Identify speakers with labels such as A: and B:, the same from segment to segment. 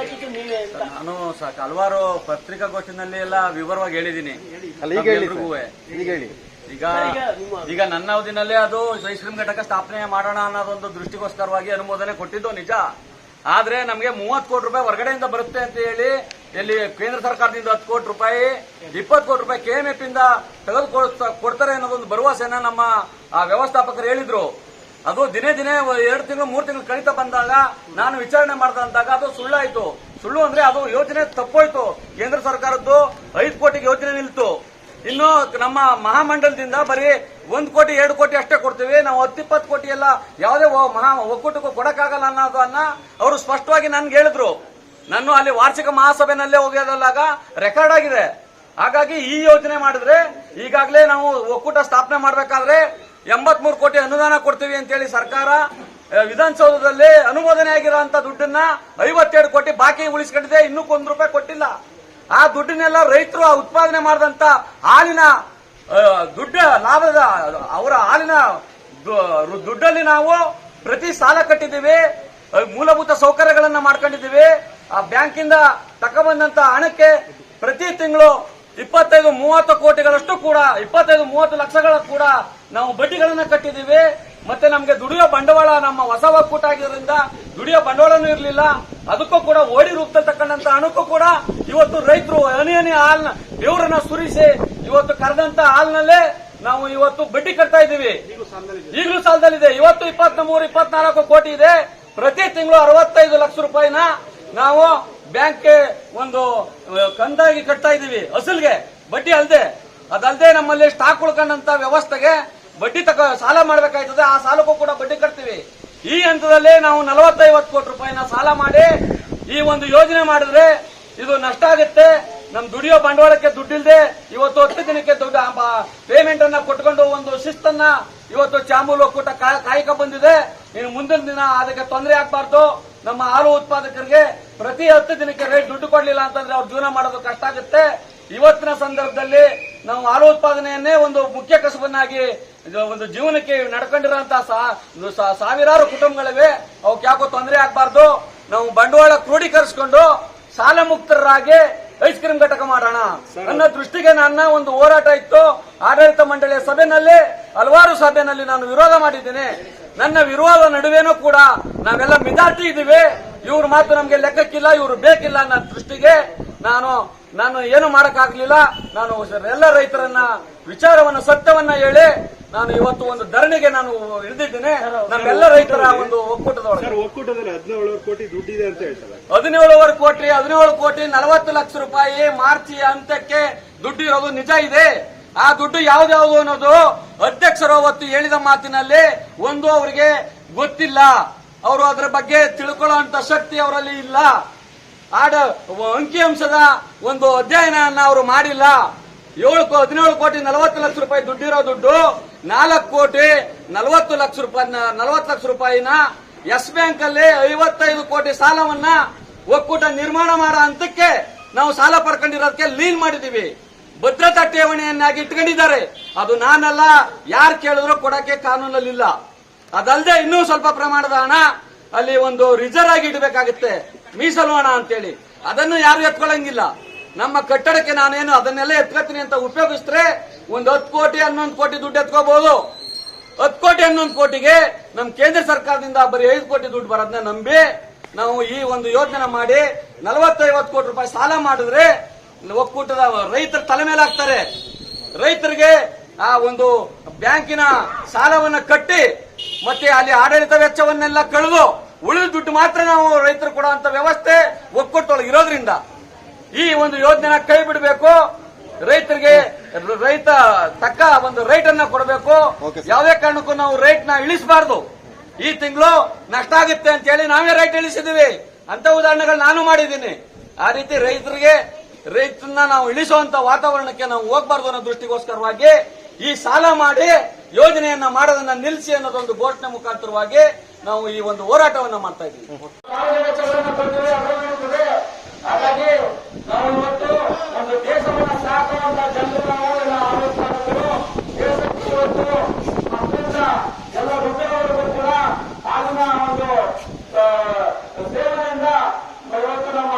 A: ಹಾಕಿದ್ದು ನೀವೇ ಅಂತ. ನಾನು
B: ಹಲವಾರು ಪತ್ರಿಕಾಗೋಷ್ಠಿನಲ್ಲಿ ಎಲ್ಲ ವಿವರವಾಗಿ ಹೇಳಿದ್ದೀನಿ. ಈಗ ನನ್ನ ಅವಧಿನಲ್ಲೇ ಅದು ಐಸ್ ಕ್ರೀಮ್ ಘಟಕ ಸ್ಥಾಪನೆ ಮಾಡೋಣ ಅನ್ನೋದೊಂದು ದೃಷ್ಟಿಗೋಸ್ಕರವಾಗಿ ಅನುಮೋದನೆ ಕೊಟ್ಟಿದ್ದು ನಿಜ. ಆದ್ರೆ ನಮಗೆ 30 ಕೋಟಿ ರೂಪಾಯಿ ಹೊರಗಡೆಯಿಂದ ಬರುತ್ತೆ ಅಂತ ಹೇಳಿ ಇಲ್ಲಿ ಕೇಂದ್ರ ಸರ್ಕಾರದಿಂದ 10 ಕೋಟಿ ರೂಪಾಯಿ 20 ಕೋಟಿ ರೂಪಾಯಿ KMF ಇಂದ ತೆಗೆದುಕೊಡ್ತಾರೆ ಅನ್ನೋದೊಂದು ಭರವಸೆನ ನಮ್ಮ ವ್ಯವಸ್ಥಾಪಕರು ಹೇಳಿದ್ರು. ಅದು ದಿನೇ ದಿನೇ 2 ತಿಂಗಳು 3 ತಿಂಗಳು ಕಳೀತಾ ಬಂದಾಗ ನಾನು ವಿಚಾರಣೆ ಮಾಡಿದಂದಾಗ ಅದು ಸುಳ್ಳಾಯ್ತು. ಸುಳ್ಳು ಅಂದ್ರೆ ಅದು ಯೋಜನೆ ತಪ್ಪೋಯ್ತು. ಕೇಂದ್ರ ಸರ್ಕಾರದ್ದು 5 ಕೋಟಿಗೆ ಯೋಜನೆ ನಿಲ್ತು. ಇನ್ನು ನಮ್ಮ ಮಹಾಮಂಡಲದಿಂದ ಬರೀ 1 ಕೋಟಿ 2 ಕೋಟಿ ಅಷ್ಟೇ ಕೊಡ್ತೀವಿ, ನಾವು 10-20 ಕೋಟಿ ಎಲ್ಲ ಯಾವುದೇ ಒಕ್ಕೂಟಕ್ಕೂ ಕೊಡಕ್ಕಾಗಲ್ಲ ಅನ್ನೋದನ್ನ ಅವರು ಸ್ಪಷ್ಟವಾಗಿ ನನ್ಗೆ ಹೇಳಿದ್ರು. ನಾನು ಅಲ್ಲಿ ವಾರ್ಷಿಕ ಮಹಾಸಭೆನಲ್ಲೇ ಹೋಗೋದಲ್ಲಾಗ ರೆಕಾರ್ಡ್ ಆಗಿದೆ. ಹಾಗಾಗಿ ಈ ಯೋಜನೆ ಮಾಡಿದ್ರೆ ಈಗಾಗಲೇ ನಾವು ಒಕ್ಕೂಟ ಸ್ಥಾಪನೆ ಮಾಡಬೇಕಾದ್ರೆ 83 ಕೋಟಿ ಅನುದಾನ ಕೊಡ್ತೀವಿ ಅಂತೇಳಿ ಸರ್ಕಾರ ವಿಧಾನಸೌಧದಲ್ಲಿ ಅನುಮೋದನೆ ಆಗಿರುವಂತ ದುಡ್ಡನ್ನ 57 ಕೋಟಿ ಬಾಕಿ ಉಳಿಸ್ಕೊಂಡಿದೆ. ಇನ್ನೂ ₹1 ಕೊಟ್ಟಿಲ್ಲ. ಆ ದುಡ್ಡನ್ನೆಲ್ಲ ರೈತರು ಉತ್ಪಾದನೆ ಮಾಡಿದಂತ ಹಾಲಿನ ದುಡ್ಡ ಲಾಭದ ಅವರ ಹಾಲಿನ ದುಡ್ಡಲ್ಲಿ ನಾವು ಪ್ರತಿ ಸಾಲ ಕಟ್ಟಿದ್ದೀವಿ, ಮೂಲಭೂತ ಸೌಕರ್ಯಗಳನ್ನ ಮಾಡ್ಕೊಂಡಿದ್ದೀವಿ. ಆ ಬ್ಯಾಂಕಿಂದ ತಗೊಬಂದಂತ ಹಣಕ್ಕೆ ಪ್ರತಿ ತಿಂಗಳು 25-30 ಕೋಟಿಗಳಷ್ಟು ಕೂಡ 25-30 ಲಕ್ಷಗಳ ಕೂಡ ನಾವು ಬಡ್ಡಿಗಳನ್ನ ಕಟ್ಟಿದ್ದೀವಿ. ಮತ್ತೆ ನಮಗೆ ದುಡಿಯೋ ಬಂಡವಾಳ ನಮ್ಮ ಹೊಸ ಒಕ್ಕೂಟ ಆಗಿರೋದ್ರಿಂದ ದುಡಿಯೋ ಬಂಡವಾಳನೂ ಇರಲಿಲ್ಲ. ಅದಕ್ಕೂ ಕೂಡ ಓಡಿ ರೂಪದಲ್ಲಿ ತಕ್ಕಂತ ಹಣಕ್ಕೂ ಕೂಡ ಇವತ್ತು ರೈತರು ಹನಿ ಹಾಲ್ನ ಬೆವರನ್ನ ಸುರಿಸಿ ಇವತ್ತು ಕರೆದಂತ ಹಾಲ್ನಲ್ಲೇ ನಾವು ಇವತ್ತು ಬಡ್ಡಿ ಕಟ್ತಾ ಇದ್ದೀವಿ. ಈಗಲೂ ಸಾಲದಲ್ಲಿದೆ. ಇವತ್ತು 23-24 ಕೋಟಿ ಇದೆ. ಪ್ರತಿ ತಿಂಗಳು 65 ಲಕ್ಷ ರೂಪಾಯಿನ ನಾವು ಬ್ಯಾಂಕ್ಗೆ ಒಂದು ಕಂದಾಗಿ ಕಟ್ತಾ ಇದ್ದೀವಿ, ಅಸಲ್ಗೆ ಬಡ್ಡಿ ಅಲ್ಲದೆ. ಅದಲ್ಲದೆ ನಮ್ಮಲ್ಲಿ ಸ್ಟಾಕ್ ಉಳ್ಕೊಂಡಂತ ವ್ಯವಸ್ಥೆಗೆ ಬಡ್ಡಿ ಸಾಲ ಮಾಡಬೇಕಾಯ್ತದೆ. ಆ ಸಾಲಕ್ಕೂ ಕೂಡ ಬಡ್ಡಿ ಕಟ್ತೀವಿ. ಈ ಹಂತದಲ್ಲಿ ನಾವು 40-50 ಕೋಟಿ ರೂಪಾಯಿನ ಸಾಲ ಮಾಡಿ ಈ ಒಂದು ಯೋಜನೆ ಮಾಡಿದ್ರೆ ಇದು ನಷ್ಟ ಆಗುತ್ತೆ. ನಮ್ ದುಡಿಯೋ ಬಂಡವಾಳಕ್ಕೆ ದುಡ್ಡಿಲ್ದೆ ಇವತ್ತು 10 ದಿನಕ್ಕೆ ದುಡ್ಡು ಪೇಮೆಂಟ್ ಅನ್ನ ಕೊಟ್ಕೊಂಡು ಒಂದು ಶಿಸ್ತನ್ನ ಇವತ್ತು ಚಾಮೂಲ್ ಒಕ್ಕೂಟ ಕಾಯಕ ಬಂದಿದೆ. ಇನ್ನು ಮುಂದಿನ ದಿನ ಅದಕ್ಕೆ ತೊಂದರೆ ಆಗ್ಬಾರ್ದು. ನಮ್ಮ ಹಾಲು ಉತ್ಪಾದಕರಿಗೆ ಪ್ರತಿ 10 ದಿನಕ್ಕೆ ರೇಟ್ ದುಡ್ಡು ಕೊಡ್ಲಿಲ್ಲ ಅಂತಂದ್ರೆ ಅವ್ರು ಜೀವನ ಮಾಡೋದು ಕಷ್ಟ ಆಗುತ್ತೆ. ಇವತ್ತಿನ ಸಂದರ್ಭದಲ್ಲಿ ನಾವು ಹಾಲು ಉತ್ಪಾದನೆಯನ್ನೇ ಒಂದು ಮುಖ್ಯ ಕಸುಬನ್ನಾಗಿ ಒಂದು ಜೀವನಕ್ಕೆ ನಡ್ಕೊಂಡಿರುವಂತಹ ಸಾವಿರಾರು ಕುಟುಂಬಗಳಿವೆ. ಅವಕ್ಕೆ ಯಾಕೋ ತೊಂದರೆ ಆಗ್ಬಾರ್ದು. ನಾವು ಬಂಡವಾಳ ಕ್ರೋಢೀಕರಿಸಿಕೊಂಡು ಸಾಲ ಮುಕ್ತರಾಗಿ ಐಸ್ ಕ್ರೀಮ್ ಘಟಕ ಮಾಡೋಣ ಅನ್ನೋ ದೃಷ್ಟಿಗೆ ನನ್ನ ಒಂದು ಹೋರಾಟ ಇತ್ತು. ಆಡಳಿತ ಮಂಡಳಿಯ ಸಭೆನಲ್ಲಿ ಹಲವಾರು ಸಭೆಯಲ್ಲಿ ನಾನು ವಿರೋಧ ಮಾಡಿದ್ದೇನೆ. ನನ್ನ ವಿರೋಧ ನಡುವೆನೂ ಕೂಡ ನಾವೆಲ್ಲ ಮಿದಾಟಿ ಇದ್ದೀವಿ. ಇವ್ರ ಮಾತು ನಮ್ಗೆ ಲೆಕ್ಕಕ್ಕಿಲ್ಲ, ಇವರು ಬೇಕಿಲ್ಲ ಅನ್ನೋ ದೃಷ್ಟಿಗೆ ನಾನು ಏನು ಮಾಡಕ್ಕಾಗ್ಲಿಲ್ಲ. ನಾನು ಎಲ್ಲ ರೈತರನ್ನ ವಿಚಾರವನ್ನ ಸತ್ಯವನ್ನ ಹೇಳಿ ನಾನು ಇವತ್ತು ಒಂದು ಧರಣಿಗೆ ನಾನು ಇಳಿದಿದ್ದೇನೆ. ನಮ್ಮೆಲ್ಲ ರೈತರ ಒಂದು ಒಕ್ಕೂಟದೊಳಗೆ
C: 17 ಕೋಟಿ ದುಡ್ಡಿದೆ ಅಂತ ಹೇಳ್ತಾರೆ.
B: 17 ಕೋಟಿ 40 ಲಕ್ಷ ರೂಪಾಯಿ ಮಾರ್ಚ್ ಹಂತಕ್ಕೆ ದುಡ್ಡು ಇರೋದು ನಿಜ ಇದೆ. ಆ ದುಡ್ಡು ಯಾವ್ದಾವ್ದು ಅನ್ನೋದು ಅಧ್ಯಕ್ಷರು ಅವತ್ತು ಹೇಳಿದ ಮಾತಿನಲ್ಲಿ ಒಂದು ಅವರಿಗೆ ಗೊತ್ತಿಲ್ಲ. ಅವರು ಅದರ ಬಗ್ಗೆ ತಿಳ್ಕೊಳ್ಳುವಂತ ಶಕ್ತಿ ಅವರಲ್ಲಿ ಇಲ್ಲ. ಅಂಕಿಅಂಶದ ಒಂದು ಅಧ್ಯಯನ ಅವರು ಮಾಡಿಲ್ಲ. 17 ಕೋಟಿ 40 ಲಕ್ಷ ರೂಪಾಯಿ ದುಡ್ಡಿರೋ ದುಡ್ಡು 4 ಕೋಟಿ 40 ಲಕ್ಷ ರೂಪಾಯಿನ ಎಸ್ ಬ್ಯಾಂಕ್ ಅಲ್ಲಿ 55 ಕೋಟಿ ಸಾಲವನ್ನ ಒಕ್ಕೂಟ ನಿರ್ಮಾಣ ಮಾಡೋ ಹಂತಕ್ಕೆ ನಾವು ಸಾಲ ಪಡ್ಕೊಂಡಿರೋದಕ್ಕೆ ಲೀನ್ ಮಾಡಿದೀವಿ. ಭದ್ರತಾ ಠೇವಣಿಯನ್ನಾಗಿ ಇಟ್ಕೊಂಡಿದ್ದಾರೆ. ಅದು ನಾನಲ್ಲ, ಯಾರು ಕೇಳಿದ್ರು ಕೊಡಕ್ಕೆ ಕಾನೂನಲ್ಲಿಲ್ಲ. ಅದಲ್ಲದೆ ಇನ್ನೂ ಸ್ವಲ್ಪ ಪ್ರಮಾಣದ ಹಣ ಅಲ್ಲಿ ಒಂದು ರಿಸರ್ವ್ ಆಗಿ ಇಡಬೇಕಾಗುತ್ತೆ, ಮೀಸಲು ಹಣ ಅಂತೇಳಿ. ಅದನ್ನು ಯಾರು ಎತ್ಕೊಳ್ಳಂಗಿಲ್ಲ. ನಮ್ಮ ಕಟ್ಟಡಕ್ಕೆ ನಾನೇನು ಅದನ್ನೆಲ್ಲ ಎತ್ಕೊತೀನಿ ಅಂತ ಉಪಯೋಗಿಸಿದ್ರೆ ಒಂದು 10 ಕೋಟಿ 11 ಕೋಟಿ ದುಡ್ಡು ಎತ್ಕೋಬಹುದು. 10 ಕೋಟಿ 11 ಕೋಟಿಗೆ ನಮ್ ಕೇಂದ್ರ ಸರ್ಕಾರದಿಂದ ಬರೀ 5 ಕೋಟಿ ದುಡ್ಡು ಬರೋದನ್ನ ನಂಬಿ ನಾವು ಈ ಒಂದು ಯೋಜನೆ ಮಾಡಿ 40-50 ಕೋಟಿ ರೂಪಾಯಿ ಸಾಲ ಮಾಡಿದ್ರೆ ಒಕ್ಕೂಟದ ರೈತರ ತಲೆ ಮೇಲೆ ಹಾಕ್ತಾರೆ. ರೈತರಿಗೆ ಆ ಒಂದು ಬ್ಯಾಂಕಿನ ಸಾಲವನ್ನ ಕಟ್ಟಿ ಮತ್ತೆ ಅಲ್ಲಿ ಆಡಳಿತ ವೆಚ್ಚವನ್ನೆಲ್ಲ ಕಳೆದು ಉಳಿದ ದುಡ್ಡು ಮಾತ್ರ ನಾವು ರೈತರು ಕೊಡುವಂತ ವ್ಯವಸ್ಥೆ ಒಕ್ಕೂಟದೊಳಗೆ ಇರೋದ್ರಿಂದ ಈ ಒಂದು ಯೋಜನೆ ಕೈ ಬಿಡಬೇಕು. ರೈತರಿಗೆ ರೈತ ತಕ್ಕ ಒಂದು ರೇಟ್ ಅನ್ನ ಕೊಡಬೇಕು. ಯಾವುದೇ ಕಾರಣಕ್ಕೂ ನಾವು ರೇಟ್ ನ ಇಳಿಸಬಾರ್ದು. ಈ ತಿಂಗಳು ನಷ್ಟ ಆಗುತ್ತೆ ಅಂತ ಹೇಳಿ ನಾವೇ ರೇಟ್ ಇಳಿಸಿದೀವಿ ಅಂತ ಉದಾಹರಣೆಗಳು ನಾನು ಮಾಡಿದ್ದೀನಿ. ಆ ರೀತಿ ರೈತರನ್ನ ನಾವು ಇಳಿಸುವಂತ ವಾತಾವರಣಕ್ಕೆ ನಾವು ಹೋಗಬಾರ್ದು ಅನ್ನೋ ದೃಷ್ಟಿಗೋಸ್ಕರವಾಗಿ ಈ ಸಾಲ ಮಾಡಿ ಯೋಜನೆಯನ್ನ ಮಾಡೋದನ್ನ ನಿಲ್ಲಿಸಿ ಅನ್ನೋದೊಂದು ಘೋಷಣೆ ಮುಖಾಂತರವಾಗಿ ನಾವು ಈ ಒಂದು ಹೋರಾಟವನ್ನ ಮಾಡ್ತಾ ಇದ್ದೀವಿ. ಹಾಗಾಗಿ ನಾವು ಇವತ್ತು ಒಂದು ದೇಶವನ್ನ ಸಾಕುವಂತ ಜನರು ದೇಶಕ್ಕೆ ಇವತ್ತು ಮಕ್ಕಳಿಂದ ಎಲ್ಲ ವೃದ್ಧರವರೆಗೂ ಕೂಡ ಹಾಲಿನ ಒಂದು ಸೇವನೆಯಿಂದ ಇವತ್ತು ನಮ್ಮ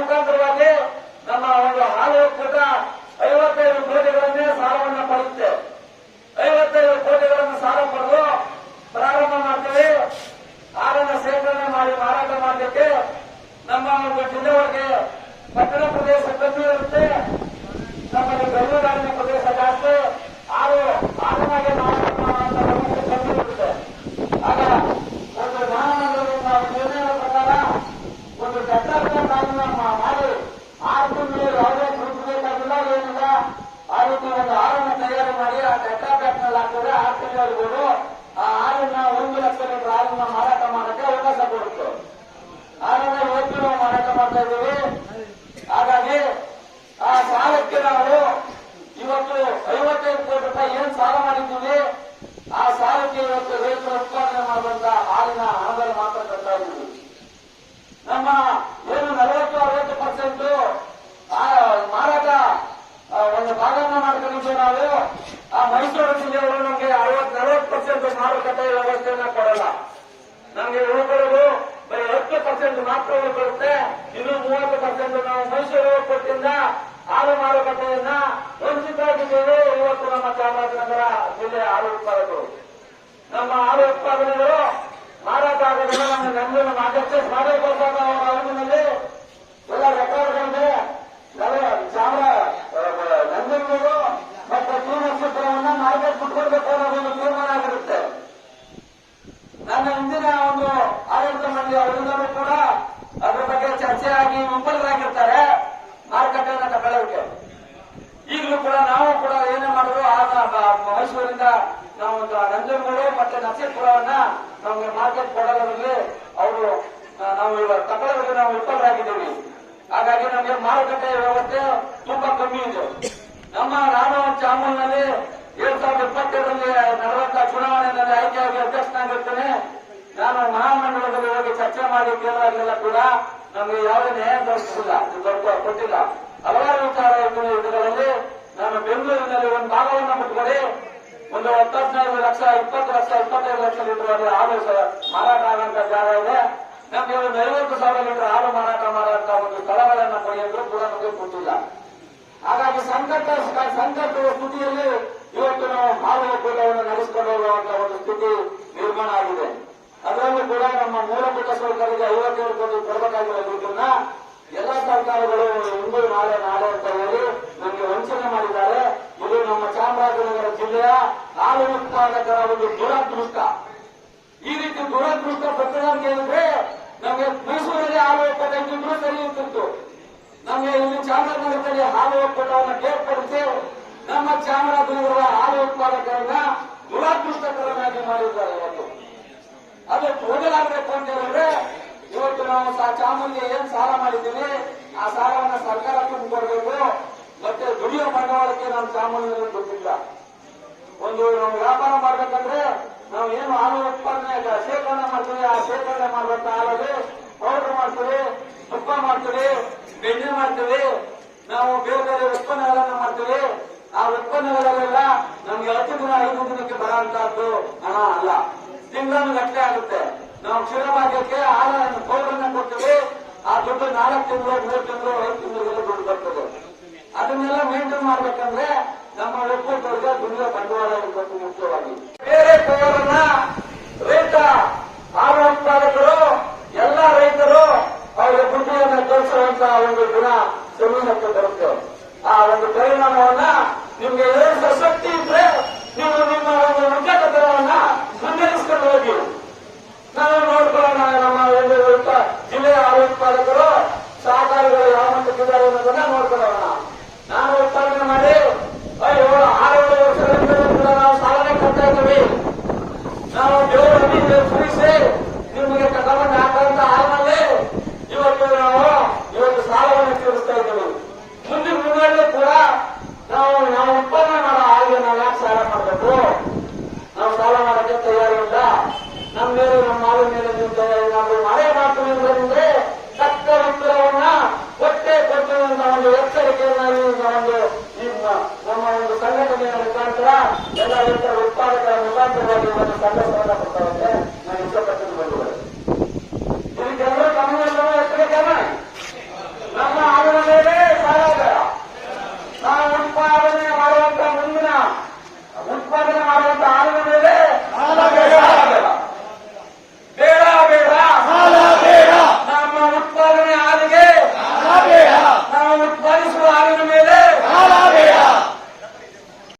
B: ಮುಖಾಂತರವಾಗಿ ನಮ್ಮ ಒಂದು ಹಾಲು ಒಕ್ಕೂಟ 55 ಕೋಟಿಗಳನ್ನೇ ಸಾಲವನ್ನು ಪಡೆಯುತ್ತೆ. 55 ಕೋಟಿಗಳನ್ನು ಸಾಲ ಪಡೆದು ಪ್ರಾರಂಭ ಮಾಡ್ತೀವಿ. ಹಾಲನ್ನು ಶೇಖರಣೆ ಮಾಡಿ ಮಾರಾಟ ಮಾಡಲಿಕ್ಕೆ ನಮ್ಮ ಒಂದು ಜಿಲ್ಲೆ ಒಳಗೆ ಪಟ್ಟಣ ಪ್ರದೇಶ ಕಮ್ಮಿ ಇರುತ್ತೆ, ನಮ್ಮಲ್ಲಿ ಗರುಡಾಡಿನ ಪ್ರದೇಶ ಜಾಸ್ತಿ. ಹಾಲಿನಾಗೆ ಮಾರಾಟ ಮಾಡುವಂತ ವ್ಯವಸ್ಥೆ ಕಮ್ಮಿ ಇರುತ್ತೆ. ಆಗ ಒಂದು ಮಹಾನಗರದಿಂದ ನಿರ್ಣಯದ ಪ್ರಕಾರ ಒಂದು ಚಟ್ಟಾಪಟ್ಟಣ ಮಾಡಿ 6 ತಿಂಗಳು ಯಾವುದೇ ದುಡ್ಡು ಬೇಕಾಗಿಲ್ಲ, ಏನಿಲ್ಲ. ಆ ರೀತಿ ಒಂದು ಹಾಲನ್ನು ತಯಾರು ಮಾಡಿ ಆ ಚಟ್ಟಾಪಟ್ಟಣದಲ್ಲಿ ಹಾಕಿದ್ರೆ 6 ತಿಂಗಳಿರ್ಬೋದು. ಆ ಹಾಲನ್ನ 1 ಲಕ್ಷ ಲೀಟರ್ ಹಾಲನ್ನ ಮಾರಾಟ ಮಾಡಕ್ಕೆ ಅವಕಾಶ ಕೊಡುತ್ತೆ. ಹಾಲನ್ನ ಇವತ್ತು ನಾವು ಮಾರಾಟ ಮಾಡ್ತಾ ಇದ್ದೀವಿ. ಹಾಗಾಗಿ ಆ ಸಾಲಕ್ಕೆ ನಾವು ಇವತ್ತು 55 ಕೋಟಿ ರೂಪಾಯಿ ಏನ್ ಸಾಲ ಮಾಡಿದ್ದೀವಿ, ಆ ಸಾಲಕ್ಕೆ ಇವತ್ತು ರೈತರು ಉತ್ಪಾದನೆ ಮಾಡುವಂತ ಹಾಲಿನ ಹಣದಲ್ಲಿ ಮಾತ್ರ ಕಟ್ತಾ ಇದ್ದೀವಿ. ನಮ್ಮ ಏನು 40-60% ಮಾರಾಟ ಒಂದು ಭಾಗವನ್ನ ಮಾಡ್ಕೊಂಡಿದ್ದೇವೆ ನಾವು. ಆ ಮೈಸೂರು ಜಿಲ್ಲೆಯವರು ನಮಗೆ 60-40% ಮಾರುಕಟ್ಟೆ ವ್ಯವಸ್ಥೆಯನ್ನ ಕೊಡಲ್ಲ. ನಮಗೆ ಉಳ್ಕೊಳ್ಳೋದು ಬರೀ 10% ಮಾತ್ರ ಉಳ್ಕೊಳ್ಳುತ್ತೆ. ಇನ್ನು 30% ನಾವು ಮೈಸೂರು ಒಕ್ಕೂಟದಿಂದ ಹಾಲು ಮಾರುಕಟ್ಟೆಯನ್ನ ವಂಚಿತರಾಗಿದ್ದೇವೆ. ಇವತ್ತು ನಮ್ಮ ಚಾಮರಾಜನಗರ ಜಿಲ್ಲೆಯ ಹಾಲು ಉತ್ಪಾದಕರು, ನಮ್ಮ ಹಾಲು ಉತ್ಪಾದನೆಗಳು ಮಾರಾಟ ಆಗೋದಿಲ್ಲ. ನಮ್ಮ ಅಧ್ಯಕ್ಷ ಸ್ವಾಗತ ಅವರ ಅವಧಿನಲ್ಲಿ ಎಲ್ಲ ರೆಕಾರ್ಡ್ಗಳಿದೆ. ನಂಜನಗೂಡು ಮತ್ತು ನಕ್ಷತ್ರವನ್ನ ಮಾರ್ಕೆಟ್ ಬಿಟ್ಕೊಡ್ಬೇಕು ಅನ್ನೋದೊಂದು ತೀರ್ಮಾನ ಆಗಿರುತ್ತೆ. ನನ್ನ ಹಿಂದಿನ ಒಂದು ಆಡಳಿತ ಮಂಡಳಿ ಅವರಿಂದಲೂ ಕೂಡ ಅದರ ಬಗ್ಗೆ ಚರ್ಚೆ ಆಗಿ ವಿಫಲರಾಗಿರ್ತಾರೆ ಮಾರುಕಟ್ಟೆಯನ್ನು ತಗೊಳ್ಳೋಕೆ. ಈಗಲೂ ಕೂಡ ನಾವು ಕೂಡ ಏನೇ ಮಾಡಿದ್ರು ಮೈಸೂರಿಂದ ನಾವು ನಂಜನಗೂಡು ಮತ್ತೆ ನರಸೀಪುರವನ್ನ ನಮಗೆ ಮಾರ್ಕೆಟ್ ಕೊಡೋದ್ರಲ್ಲಿ ಅವರು ನಾವು ತಗೊಳ್ಳೋದಕ್ಕೆ ನಾವು ವಿಫಲರಾಗಿದ್ದೀವಿ. ಹಾಗಾಗಿ ನಮಗೆ ಮಾರುಕಟ್ಟೆ ವ್ಯವಸ್ಥೆ ತುಂಬಾ ಕಮ್ಮಿ ಇದೆ. ನಾನು ಚಾಮೂರಿನಲ್ಲಿ 2022ರಲ್ಲಿ ನಡೆದಂತ ಚುನಾವಣೆಯಲ್ಲಿ ಆಯ್ಕೆಯಾಗಿ ಅಧ್ಯಕ್ಷನಾಗಿರ್ತೇನೆ. ನಾನು ಮಹಾಮಂಡಲದಲ್ಲಿ ಹೋಗಿ ಚರ್ಚೆ ಮಾಡಿ ಕೇಳಿದಾಗಲೆಲ್ಲ ಕೂಡ ನಮಗೆ ಯಾವುದೇ ನ್ಯಾಯ ಕೊಟ್ಟಿಲ್ಲ. ಹಲವಾರು ವಿಚಾರ ಇದರಲ್ಲಿ ನಾನು ಬೆಂಗಳೂರಿನಲ್ಲಿ ಒಂದು ಭಾಗವನ್ನು ಬಿಟ್ಟುಕೊಡಿ, ಒಂದು 15 ಲಕ್ಷ 20 ಲಕ್ಷ 25 ಲಕ್ಷ ಲೀಟರ್ ಹಾಲು ಮಾರಾಟ ಆಗುವಂತ ಜಾಗ ಇದೆ. ನಮಗೆ ಒಂದು 50,000 ಲೀಟರ್ ಹಾಲು ಮಾರಾಟ ಮಾಡುವಂತ ಒಂದು ಸ್ಥಳಗಳನ್ನು ಪಡೆಯೋದು ಕೂಡ ನಮಗೆ ಕೊಟ್ಟಿಲ್ಲ. ಹಾಗಾಗಿ ಸಂಕಟದ ಸ್ಥಿತಿಯಲ್ಲಿ ಇವತ್ತು ನಾವು ಹಾಲು ಒಕ್ಕೂಟವನ್ನು ನಡೆಸಿಕೊಂಡು ಹೋಗುವಂತ ಒಂದು ಸ್ಥಿತಿ ನಿರ್ಮಾಣ ಆಗಿದೆ. ಅದರಲ್ಲೂ ಕೂಡ ನಮ್ಮ ಮೂಲಭೂತ ಸೌಕರ್ಯಕ್ಕೆ 57 ಕೋಟಿ ಕೊಡಬೇಕಾಗಿರೋ ದುಡ್ಡನ್ನ ಎಲ್ಲಾ ಸರ್ಕಾರಗಳು ಇಂದು ನಾಳೆ ಅಂತ ಹೇಳಿ ನಮಗೆ ವಂಚನೆ ಮಾಡಿದ್ದಾರೆ. ಇದು ನಮ್ಮ ಚಾಮರಾಜನಗರ ಜಿಲ್ಲೆಯ ಹಾಲು ಉತ್ಪಾದಕರ ಒಂದು ದುರದೃಷ್ಟ. ಈ ರೀತಿ ದುರದೃಷ್ಟ ಪ್ರಕರಣಕ್ಕೆ ಹೇಳಿದ್ರೆ ನಮಗೆ ಮೈಸೂರಲ್ಲಿ ಹಾಲು ಒಕ್ಕೂಟ ಇದ್ದಿದ್ರು ಸರಿ ಇರ್ತಿತ್ತು. ನಮಗೆ ಇಲ್ಲಿ ಚಾಮರಾಜನಗರದಲ್ಲಿ ಹಾಲು ಒಕ್ಕೂಟವನ್ನು ಬೇರ್ಪಡಿಸಿ ನಮ್ಮ ಚಾಮರಾಜನಗರದ ಹಾಲು ಉತ್ಪಾದಕರನ್ನ ದುರದೃಷ್ಟಕರನಾಗಿ ಮಾಡಿದ್ದಾರೆ. ಇವತ್ತು ಅದು ಹೋಗಲಾಗಬೇಕು ಅಂತ ಹೇಳಿದ್ರೆ ಇವತ್ತು ನಾವು ಚಾಮುಂಡಿಗೆ ಏನ್ ಸಾಲ ಮಾಡಿದ್ದೀವಿ ಆ ಸಾಲವನ್ನ ಸರ್ಕಾರ ತುಂಬಿಕೊಡ್ಬೇಕು. ಮತ್ತೆ ದುಡಿಯೋ ಬಂಡವಾಳಕ್ಕೆ ನಮ್ಮ ಚಾಮುಂಡಿನಲ್ಲಿ ಗೊತ್ತಿಲ್ಲ. ಒಂದು ನಾವು ವ್ಯಾಪಾರ ಮಾಡ್ಬೇಕಂದ್ರೆ ನಾವು ಏನು ಹಾಲು ಉತ್ಪಾದನೆ ಶೇಖರಣೆ ಮಾಡ್ತೀವಿ, ಆ ಶೇಖರಣೆ ಮಾಡುವಂತ ಹಾಲಲ್ಲಿ ಪೌಡರ್ ಮಾಡ್ತೀವಿ, ತುಪ್ಪ ಮಾಡ್ತೀವಿ, ಬೆಣ್ಣೆ ಮಾಡ್ತೀವಿ, ನಾವು ಬೇರೆ ಬೇರೆ ಉತ್ಪನ್ನಗಳನ್ನ ಮಾಡ್ತೀವಿ. ಆ ಉತ್ಪನ್ನಗಳೆಲ್ಲ ನಮ್ಗೆ 10 ದಿನ 5 ದಿನಕ್ಕೆ ಬರುವಂತಹದ್ದು ಹಣ ಅಲ್ಲ, ತಿಂಗಳನ್ನು ಗಟ್ಟಲೆ ಆಗುತ್ತೆ. ನಾವು ಕ್ಷೀರಭಾಗ್ಯಕ್ಕೆ ಹಾಲನ್ನು ಪೌಡರ್ನ ಕೊಡ್ತೀವಿ, ಆ ದುಡ್ಡು 4 ತಿಂಗಳು 3 ತಿಂಗಳು 5 ತಿಂಗಳಿಗೆ ದುಡ್ಡು ಬರ್ತದೆ. ಅದನ್ನೆಲ್ಲ ಮೇಂಟೈನ್ ಮಾಡ್ಬೇಕಂದ್ರೆ ನಮ್ಮ ಒಕ್ಕೂಟರಿಗೆ ದುಡಿಯೋ ಬಂಡವಾಳ ಇರಬೇಕು ಮುಖ್ಯವಾಗಿ. ಬೇರೆ ಪವರನ್ನ ರೈತ ಹಾಲು ಉತ್ಪಾದಕರು ಎಲ್ಲ ರೈತರು ಅವರ ಬುದ್ಧಿಯನ್ನು ತೋರಿಸುವಂತಹ ಒಂದು ಗುಣ ಜಮೀನಕ್ಕೆ ಬರುತ್ತೆ. ಆ ಒಂದು ಪರಿಣಾಮವನ್ನ ನಿಮ್ಗೆ